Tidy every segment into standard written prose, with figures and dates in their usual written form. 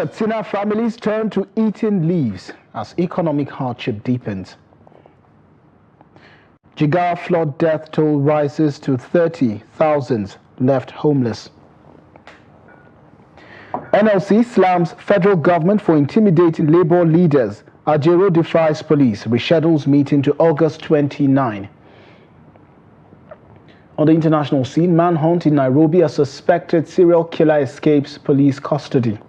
Katsina families turn to eating leaves as economic hardship deepens. Jigawa flood death toll rises to 30,000 left homeless. NLC slams federal government for intimidating labor leaders. Ajero defies police, reschedules meeting to August 29. On the international scene, manhunt in Nairobi, a suspected serial killer escapes police custody.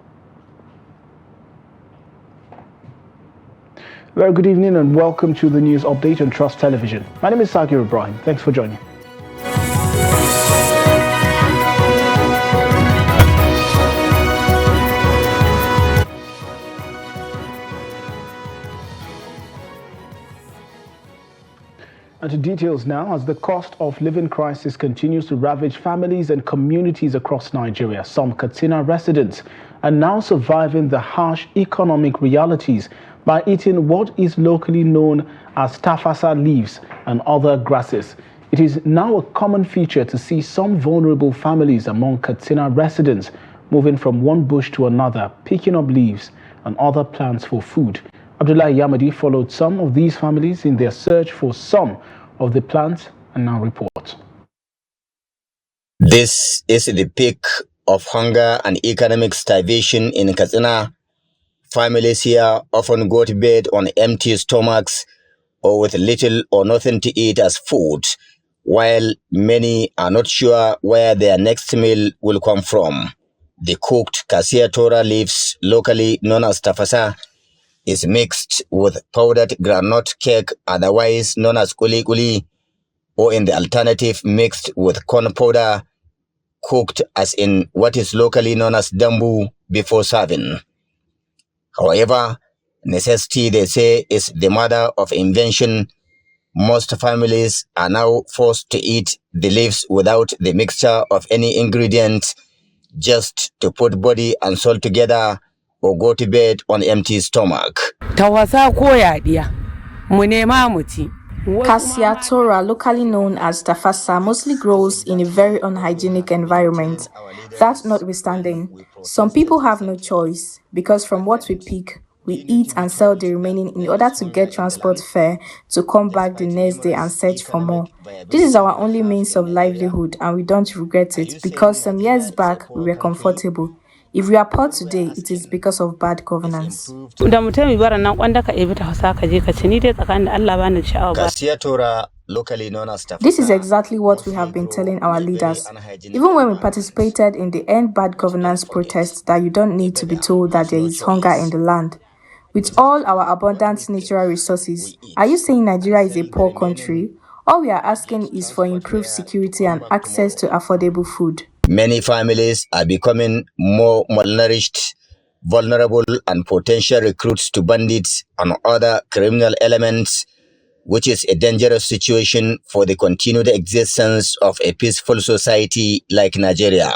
Very good evening and welcome to the news update on Trust Television. My name is Sakir Ibrahim. Thanks for joining. And to details now, as the cost of living crisis continues to ravage families and communities across Nigeria, some Katsina residents are now surviving the harsh economic realities by eating what is locally known as Tafasa leaves and other grasses. It is now a common feature to see some vulnerable families among Katsina residents moving from one bush to another, picking up leaves and other plants for food. Abdullahi Yamadi followed some of these families in their search for some of the plants and now reports. This is the peak of hunger and economic starvation in Katsina. Families here often go to bed on empty stomachs or with little or nothing to eat as food, while many are not sure where their next meal will come from. The cooked cassia tora leaves, locally known as Tafasa, is mixed with powdered groundnut cake, otherwise known as kuli kuli, or in the alternative mixed with corn powder, cooked as in what is locally known as dambu before serving. However, necessity, they say, is the mother of invention. Most families are now forced to eat the leaves without the mixture of any ingredient, just to put body and soul together or go to bed on empty stomach. Cassia tora, locally known as Tafasa, mostly grows in a very unhygienic environment. That notwithstanding, some people have no choice because from what we pick, we eat and sell the remaining in order to get transport fare to come back the next day and search for more. This is our only means of livelihood and we don't regret it because some years back we were comfortable. If we are poor today, it is because of bad governance. Locally known as Tafasa. This is exactly what we have been telling our leaders. Even when we participated in the End Bad Governance protest, that you don't need to be told that there is hunger in the land. With all our abundant natural resources, are you saying Nigeria is a poor country? All we are asking is for improved security and access to affordable food. Many families are becoming more malnourished, vulnerable, and potential recruits to bandits and other criminal elements, which is a dangerous situation for the continued existence of a peaceful society like Nigeria.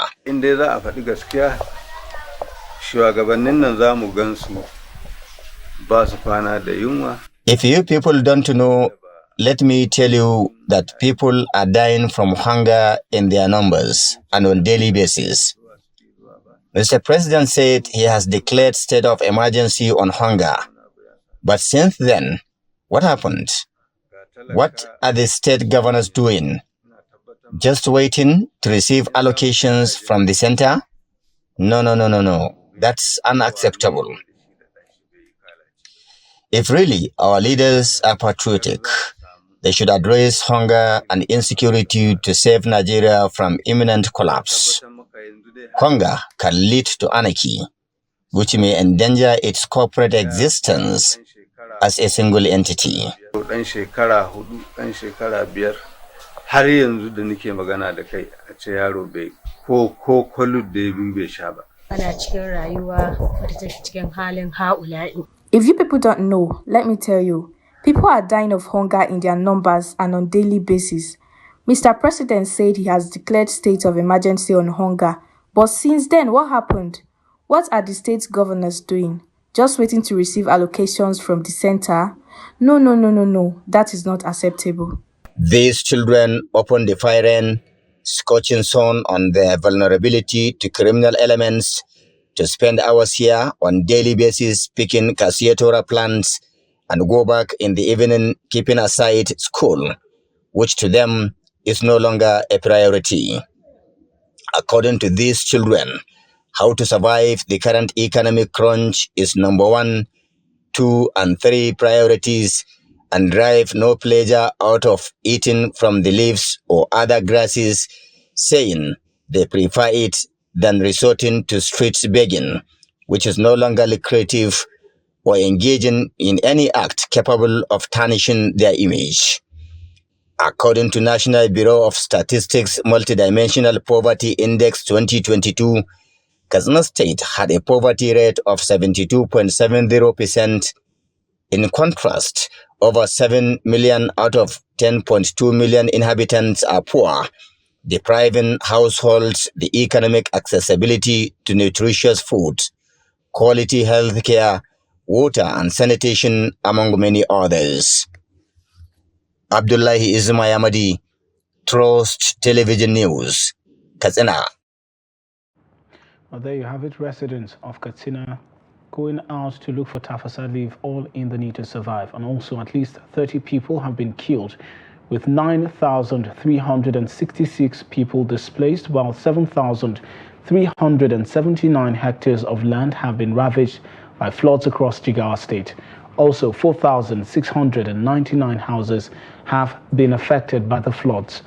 If you people don't know, let me tell you that people are dying from hunger in their numbers and on daily basis. Mr. President said he has declared state of emergency on hunger. But since then, what happened? What are the state governors doing? Just waiting to receive allocations from the center? No. That's unacceptable. If really our leaders are patriotic, they should address hunger and insecurity to save Nigeria from imminent collapse. Hunger can lead to anarchy, which may endanger its corporate existence as a single entity. If you people don't know, let me tell you, people are dying of hunger in their numbers and on daily basis. Mr. President said he has declared state of emergency on hunger, but since then, what happened? What are the state governors doing? Just waiting to receive allocations from the center? No, that is not acceptable. These children open the firing, scorching sun on their vulnerability to criminal elements to spend hours here on daily basis picking cassiatora plants and go back in the evening keeping aside school, which to them is no longer a priority. According to these children, how to survive the current economic crunch is number 1, 2, and 3 priorities, and derive no pleasure out of eating from the leaves or other grasses, saying they prefer it than resorting to street begging, which is no longer lucrative, or engaging in any act capable of tarnishing their image. According to National Bureau of Statistics Multidimensional Poverty Index 2022, Katsina State had a poverty rate of 72.70%. In contrast, over 7 million out of 10.2 million inhabitants are poor, depriving households the economic accessibility to nutritious food, quality health care, water and sanitation, among many others. Abdullahi Ismayamadi, Trust Television News, Katsina. Well, there you have it. Residents of Katsina going out to look for Tafasa leave, all in the need to survive. And also at least 30 people have been killed, with 9,366 people displaced, while 7,379 hectares of land have been ravaged by floods across Jigawa State. Also, 4,699 houses have been affected by the floods.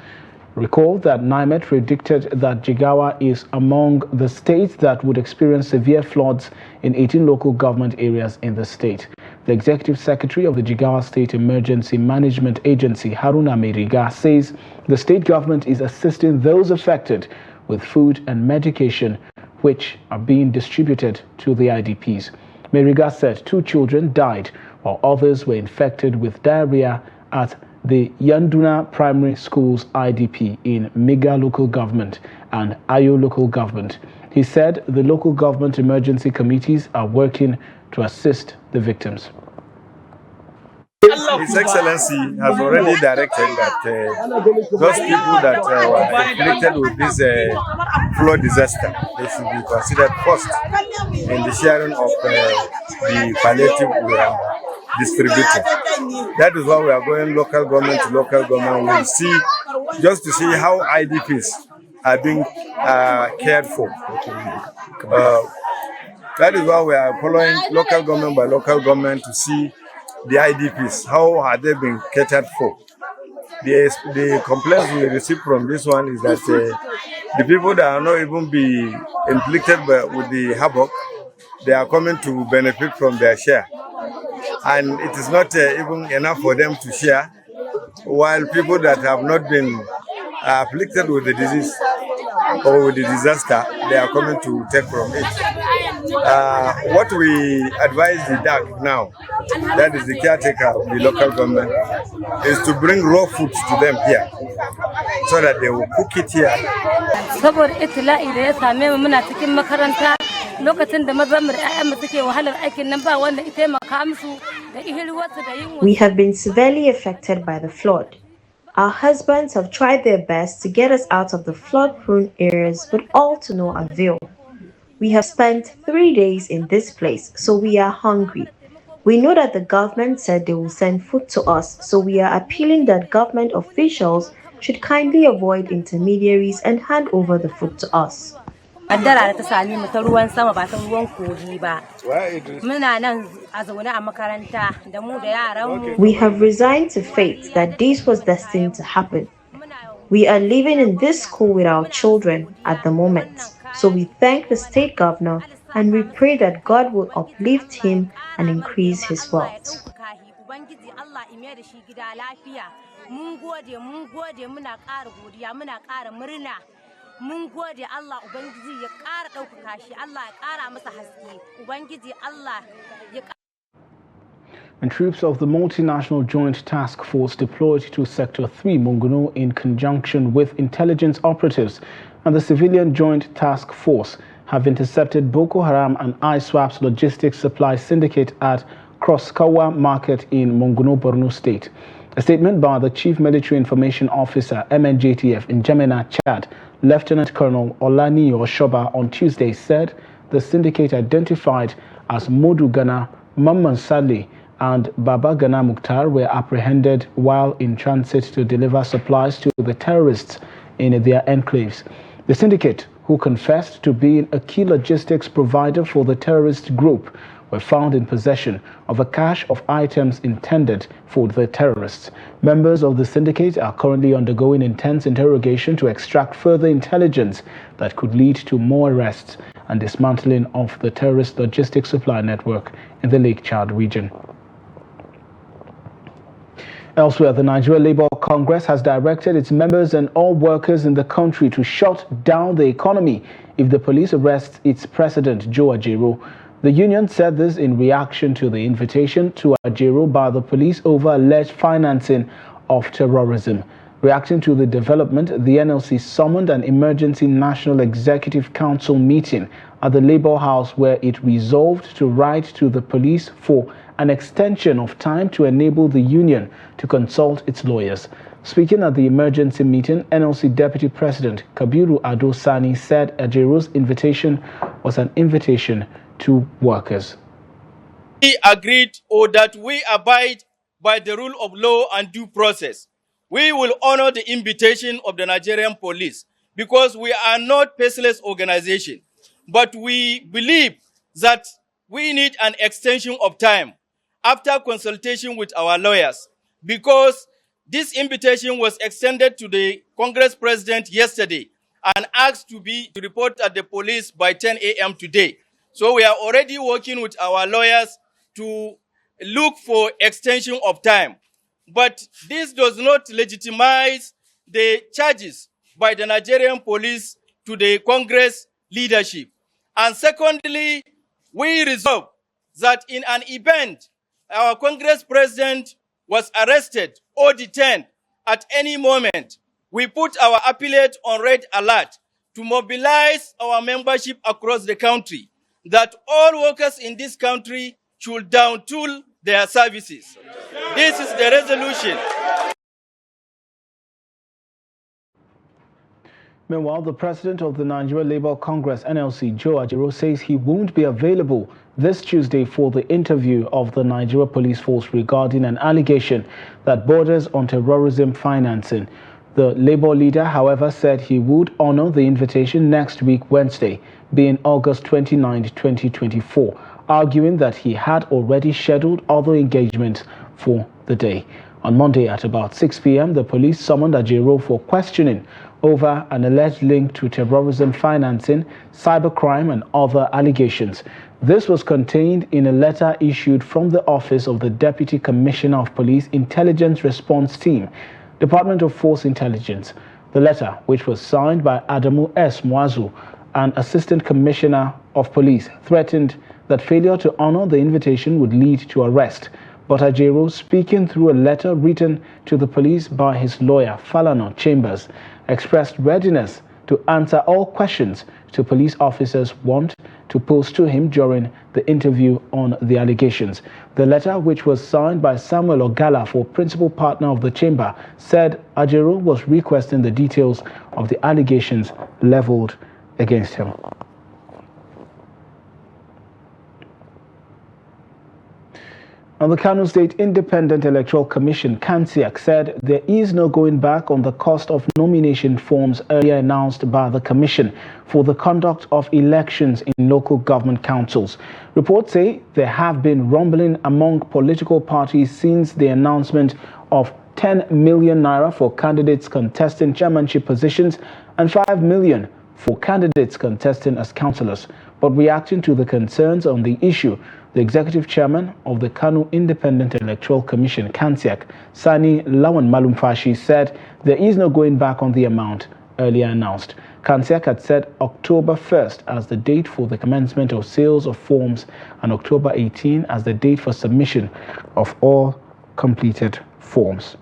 Recall that NIMET predicted that Jigawa is among the states that would experience severe floods in 18 local government areas in the state. The Executive Secretary of the Jigawa State Emergency Management Agency, Haruna Meriga, says the state government is assisting those affected with food and medication, which are being distributed to the IDPs. Meriga said 2 children died, while others were infected with diarrhea at the Yanduna Primary School's IDP in Miga local government and Ayo local government. He said the local government emergency committees are working to assist the victims. His Excellency has already directed that those people that were afflicted with this flood disaster, they should be considered first in the sharing of the palliative we are distributing. That is why we are going local government to local government. We'll see, just to see how IDPs are being cared for. That is why we are following local government by local government to see the IDPs, how have they been catered for. The complaints we received from this one is that the people that are not even be inflicted with the havoc, they are coming to benefit from their share. And it is not even enough for them to share, while people that have not been afflicted with the disease or with the disaster, they are coming to take from it. What we advise the DAC now, that is the caretaker of the local government, is to bring raw foods to them here so that they will cook it here. We have been severely affected by the flood. Our husbands have tried their best to get us out of the flood-prone areas, but all to no avail. We have spent 3 days in this place, so we are hungry. We know that the government said they will send food to us, so we are appealing that government officials should kindly avoid intermediaries and hand over the food to us. We have resigned to fate that this was destined to happen. We are living in this school with our children at the moment. So we thank the state governor and we pray that God will uplift him and increase his wealth. And troops of the multinational joint task force deployed to Sector 3 Monguno in conjunction with intelligence operatives and the civilian joint task force have intercepted Boko Haram and ISWAP's logistics supply syndicate at Kroskawa Market in Monguno, Borno State. A statement by the Chief Military Information Officer, MNJTF, in Gemena, Chad, Lieutenant Colonel Olaniyo Shoba, on Tuesday said the syndicate identified as Modu Gana, Mamman Saleh, and Baba Gana Mukhtar were apprehended while in transit to deliver supplies to the terrorists in their enclaves. The syndicate, who confessed to being a key logistics provider for the terrorist group, were found in possession of a cache of items intended for the terrorists. Members of the syndicate are currently undergoing intense interrogation to extract further intelligence that could lead to more arrests and dismantling of the terrorist logistics supply network in the Lake Chad region. Elsewhere, the Nigeria Labour Congress has directed its members and all workers in the country to shut down the economy if the police arrests its president, Joe Ajaero. The union said this in reaction to the invitation to Ajaero by the police over alleged financing of terrorism. Reacting to the development, the NLC summoned an emergency National Executive Council meeting at the Labour House where it resolved to write to the police for an extension of time to enable the union to consult its lawyers. Speaking at the emergency meeting, NLC Deputy President Kabiru Ado Sani said Ajaero's invitation was an invitation to workers. We agreed that we abide by the rule of law and due process. We will honor the invitation of the Nigerian police because we are not faceless organization, but we believe that we need an extension of time after consultation with our lawyers, because this invitation was extended to the Congress President yesterday and asked to report at the police by 10 a.m. today. So we are already working with our lawyers to look for extension of time. But this does not legitimize the charges by the Nigerian police to the Congress leadership. And secondly, we resolve that in an event our Congress president was arrested or detained at any moment, we put our appellate on red alert to mobilize our membership across the country that all workers in this country should down-tool their services. This is the resolution. Meanwhile, the president of the Nigeria Labour Congress, NLC, Joe Ajaero, says he won't be available this Tuesday for the interview of the Nigeria Police Force regarding an allegation that borders on terrorism financing. The Labour leader, however, said he would honor the invitation next week, Wednesday, being August 29, 2024, arguing that he had already scheduled other engagements for the day. On Monday at about 6 p.m., the police summoned Ajaero for questioning over an alleged link to terrorism financing, cybercrime, and other allegations. This was contained in a letter issued from the Office of the Deputy Commissioner of Police Intelligence Response Team, Department of Force Intelligence. The letter, which was signed by Adamu S. Mwazu, an Assistant Commissioner of Police, threatened that failure to honor the invitation would lead to arrest. But Ajaero, speaking through a letter written to the police by his lawyer, Falana Chambers, expressed readiness to answer all questions to police officers want to pose to him during the interview on the allegations. The letter, which was signed by Samuel Ogala for principal partner of the chamber, said Ajaero was requesting the details of the allegations leveled against him. Now, the Kano State Independent Electoral Commission, KANSIAC, said there is no going back on the cost of nomination forms earlier announced by the Commission for the conduct of elections in local government councils. Reports say there have been rumbling among political parties since the announcement of 10 million naira for candidates contesting chairmanship positions and 5 million for candidates contesting as councillors. But reacting to the concerns on the issue, the executive chairman of the Kano Independent Electoral Commission, KANSIAC, Sani Lawan Malumfashi, said there is no going back on the amount earlier announced. KANSIAC had set October 1st as the date for the commencement of sales of forms and October 18 as the date for submission of all completed forms.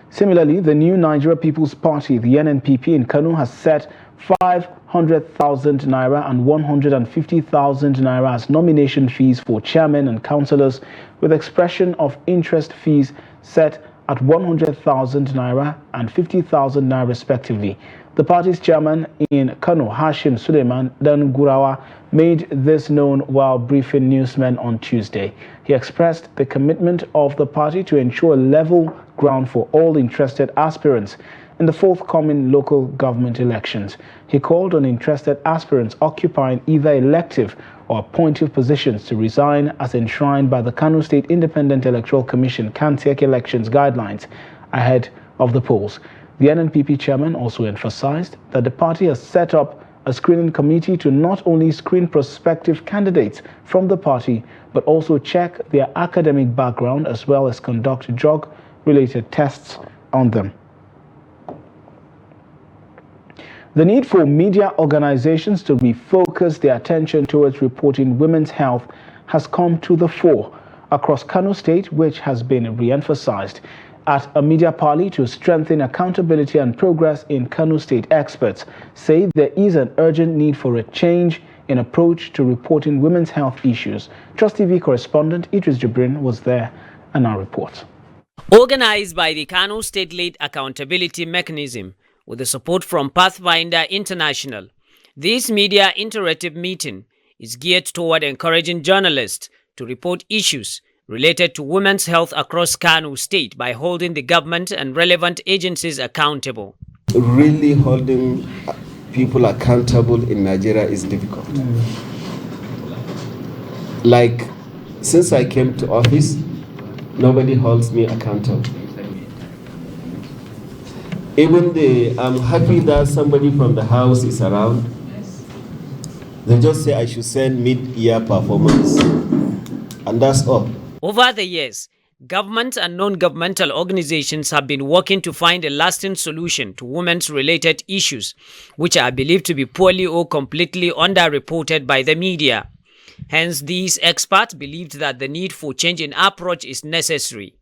Similarly, the new Nigeria People's Party, the NNPP in Kano, has set 500,000 naira and 150,000 naira as nomination fees for chairmen and councillors, with expression of interest fees set at 100,000 naira and 50,000 naira respectively. The party's chairman in Kano, Hashim Suleiman Dangurawa, made this known while briefing newsmen on Tuesday. He expressed the commitment of the party to ensure level ground for all interested aspirants in the forthcoming local government elections. He called on interested aspirants occupying either elective or appointive positions to resign as enshrined by the Kano State Independent Electoral Commission (KANTEC) elections guidelines ahead of the polls. The NNPP chairman also emphasized that the party has set up a screening committee to not only screen prospective candidates from the party, but also check their academic background as well as conduct drug-related tests on them. The need for media organizations to refocus their attention towards reporting women's health has come to the fore across Kano State, which has been re-emphasized at a media parley to strengthen accountability and progress in Kano State. Experts say there is an urgent need for a change in approach to reporting women's health issues. Trust TV correspondent Idris Jibrin was there and our report. Organized by the Kano State-led accountability mechanism with the support from Pathfinder International, this media interactive meeting is geared toward encouraging journalists to report issues related to women's health across Kano State by holding the government and relevant agencies accountable. Really holding people accountable in Nigeria is difficult. Like, since I came to office, nobody holds me accountable. Even I'm happy that somebody from the house is around. They just say I should send mid-year performance, and that's all. Over the years, government and non-governmental organizations have been working to find a lasting solution to women's related issues, which are believed to be poorly or completely underreported by the media. Hence, these experts believed that the need for change in approach is necessary.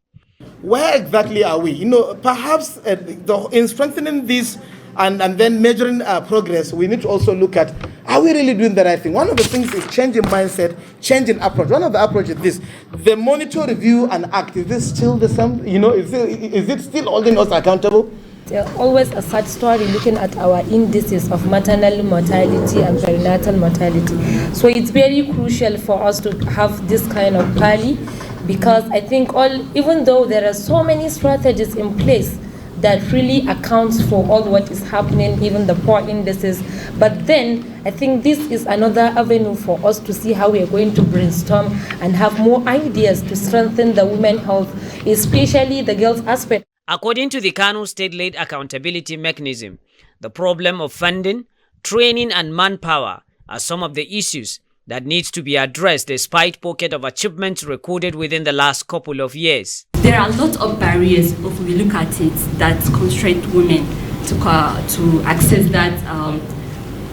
Where exactly are we? Perhaps in strengthening this and then measuring progress, we need to also look at, are we really doing the right thing? One of the things is changing mindset, changing approach. One of the approaches is this: the monitor, review, and act. Is this still the same? Is it still holding us accountable? There's always a sad story looking at our indices of maternal mortality and perinatal mortality. So it's very crucial for us to have this kind of rally, because I think even though there are so many strategies in place that really accounts for all what is happening, even the poor indices, but then I think this is another avenue for us to see how we are going to brainstorm and have more ideas to strengthen the women's health, especially the girls' aspect. According to the Kano State-led accountability mechanism, the problem of funding, training and manpower are some of the issues that needs to be addressed despite pocket of achievements recorded within the last couple of years. There are a lot of barriers, if we look at it, that constrain women to access that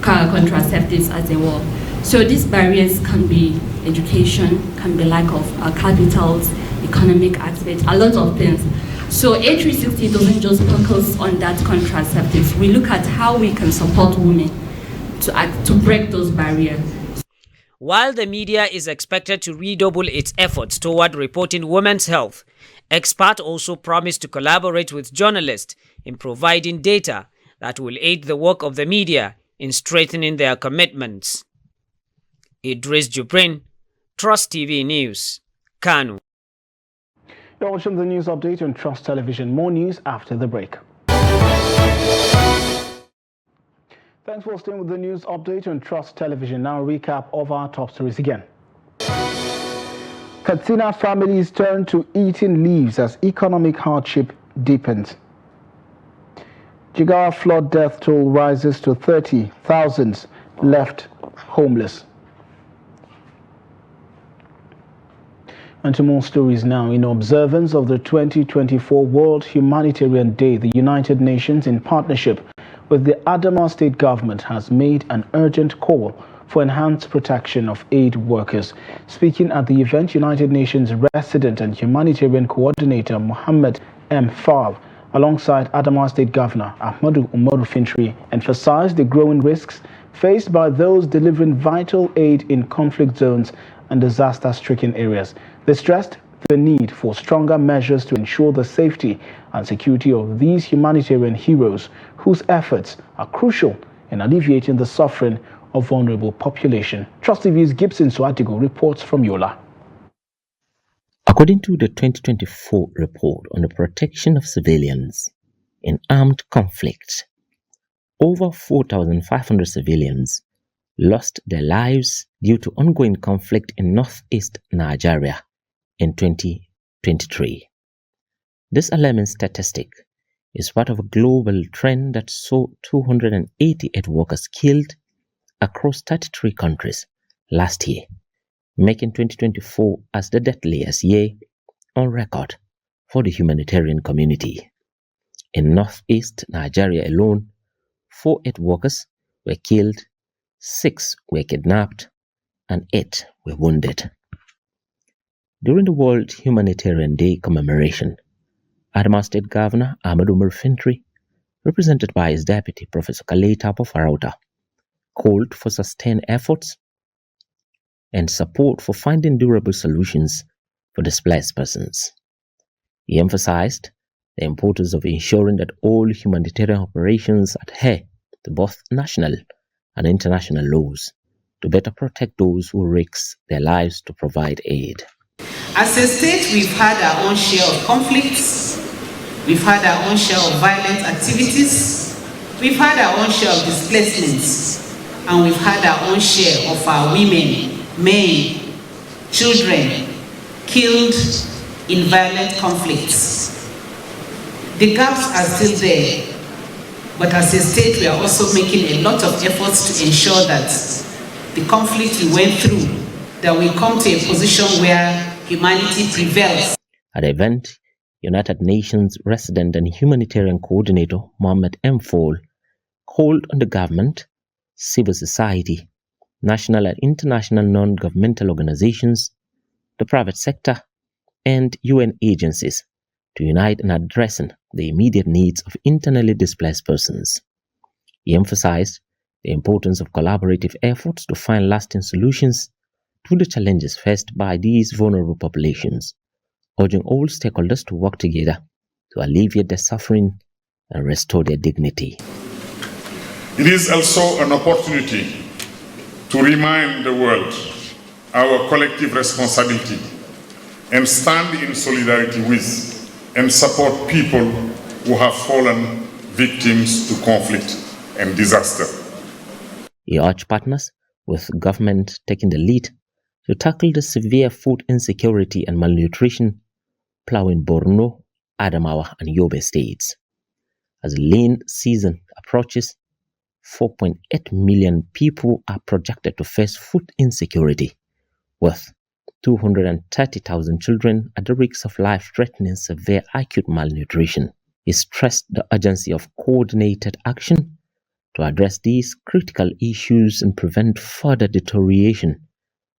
contraceptives as they were. So these barriers can be education, can be lack of capitals, economic aspect, a lot of things. So A360 doesn't just focus on that contraceptives. We look at how we can support women to break those barriers. While the media is expected to redouble its efforts toward reporting women's health, experts also promise to collaborate with journalists in providing data that will aid the work of the media in strengthening their commitments. Idris Jibrin, Trust TV News, Kano. You're watching the news update on Trust Television. More news after the break. Thanks for staying with the news update on Trust Television. Now a recap of our top stories again. Katsina families turn to eating leaves as economic hardship deepens. Jigawa flood death toll rises to 30, thousands left homeless. And to more stories now. In observance of the 2024 World Humanitarian Day, the United Nations, in partnership with the Adamawa State government, has made an urgent call for enhanced protection of aid workers. Speaking at the event, United Nations resident and humanitarian coordinator Mohammed M. Fall, alongside Adamawa State Governor Ahmadu Umaru Fintri, emphasized the growing risks faced by those delivering vital aid in conflict zones and disaster-stricken areas. They stressed the need for stronger measures to ensure the safety and security of these humanitarian heroes whose efforts are crucial in alleviating the suffering of vulnerable population. Trust TV's Gibson Suatigo reports from Yola. According to the 2024 report on the protection of civilians in armed conflicts, over 4,500 civilians lost their lives due to ongoing conflict in northeast Nigeria in 2023. This alarming statistic is part of a global trend that saw 288 workers killed across 33 countries last year, making 2024 as the deadliest year on record for the humanitarian community. In northeast Nigeria alone, 48 workers were killed, 6 were kidnapped, and 8 were wounded. During the World Humanitarian Day commemoration, Adamawa State Governor Ahmadu Umar Fintri, represented by his deputy Professor Kaleta Bofarauta, called for sustained efforts and support for finding durable solutions for displaced persons. He emphasized the importance of ensuring that all humanitarian operations adhere to both national and international laws to better protect those who risk their lives to provide aid. As a state, we've had our own share of conflicts, we've had our own share of violent activities, we've had our own share of displacements, and we've had our own share of our women, men, children killed in violent conflicts. The gaps are still there, but as a state, we are also making a lot of efforts to ensure that the conflict we went through, that we come to a position where humanity prevails. At the event, United Nations Resident and Humanitarian Coordinator Mohammed M. Fall called on the government, civil society, national and international non-governmental organizations, the private sector, and UN agencies to unite in addressing the immediate needs of internally displaced persons. He emphasized the importance of collaborative efforts to find lasting solutions to the challenges faced by these vulnerable populations, urging all stakeholders to work together to alleviate their suffering and restore their dignity. It is also an opportunity to remind the world our collective responsibility and stand in solidarity with and support people who have fallen victims to conflict and disaster. He urged partners, with government taking the lead, to tackle the severe food insecurity and malnutrition plowing Borno, Adamawa, and Yobe states. As the lean season approaches, 4.8 million people are projected to face food insecurity, with 230,000 children at the risk of life-threatening severe acute malnutrition. He stressed the urgency of coordinated action to address these critical issues and prevent further deterioration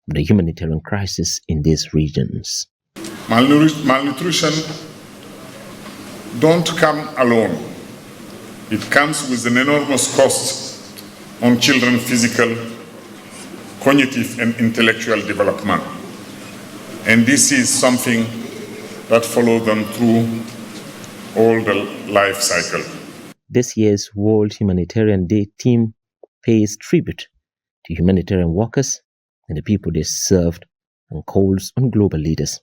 of the humanitarian crisis in these regions. Malnutrition don't come alone. It comes with an enormous cost on children's physical, cognitive, and intellectual development. And this is something that follows them through all the life cycle. This year's World Humanitarian Day theme pays tribute to humanitarian workers and the people they served and calls on global leaders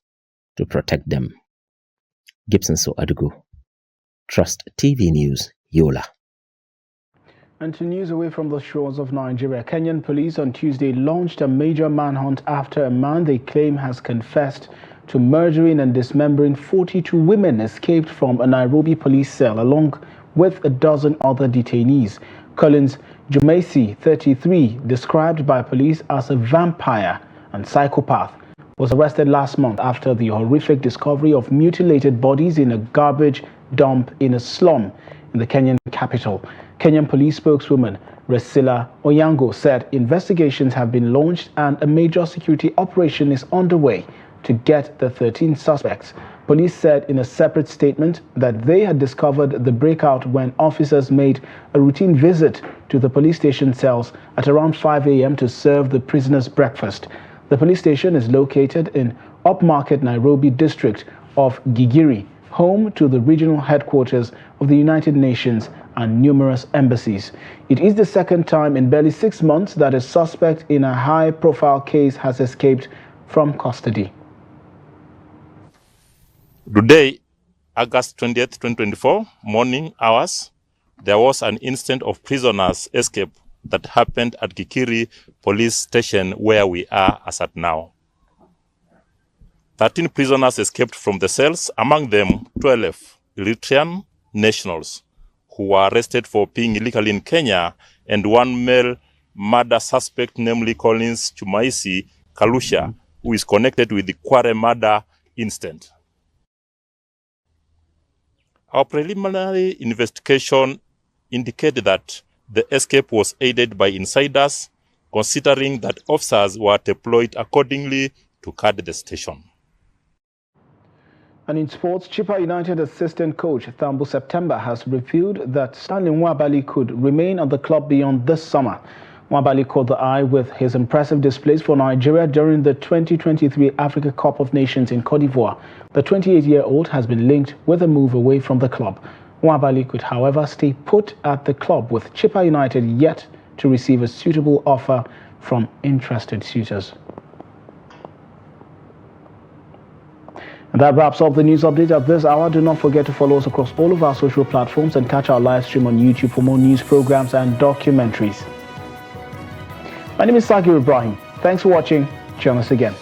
to protect them. Gibson Adugu, Trust TV News, Yola. And to news away from the shores of Nigeria, Kenyan police on Tuesday launched a major manhunt after a man they claim has confessed to murdering and dismembering 42 women escaped from a Nairobi police cell along with a dozen other detainees. Collins Jumaisi, 33, described by police as a vampire and psychopath, was arrested last month after the horrific discovery of mutilated bodies in a garbage dump in a slum in the Kenyan capital. Kenyan police spokeswoman Resila Onyango said investigations have been launched and a major security operation is underway to get the 13 suspects. Police said in a separate statement that they had discovered the breakout when officers made a routine visit to the police station cells at around 5 a.m. to serve the prisoners breakfast. The police station is located in upmarket Nairobi district of Gigiri, home to the regional headquarters of the United Nations and numerous embassies. It is the second time in barely 6 months that a suspect in a high-profile case has escaped from custody. Today, August 20th, 2024, morning hours, there was an incident of prisoners' escape that happened at Gigiri police station where we are as at now. 13 prisoners escaped from the cells, among them 12 Eritrean nationals who were arrested for being illegally in Kenya, and one male murder suspect, namely Collins Chumaisi Kalusha, who is connected with the Kware murder incident. Our preliminary investigation indicated that the escape was aided by insiders, considering that officers were deployed accordingly to guard the station. And in sports, Chippa United assistant coach Thambu September has revealed that Stanley Nwabali could remain at the club beyond this summer. Nwabali caught the eye with his impressive displays for Nigeria during the 2023 Africa Cup of Nations in Cote d'Ivoire. The 28-year-old has been linked with a move away from the club. Nwabali could, however, stay put at the club, with Chippa United yet to receive a suitable offer from interested suitors. And that wraps up the news update at this hour. Do not forget to follow us across all of our social platforms and catch our live stream on YouTube for more news programs and documentaries. My name is Sagir Ibrahim. Thanks for watching. Join us again.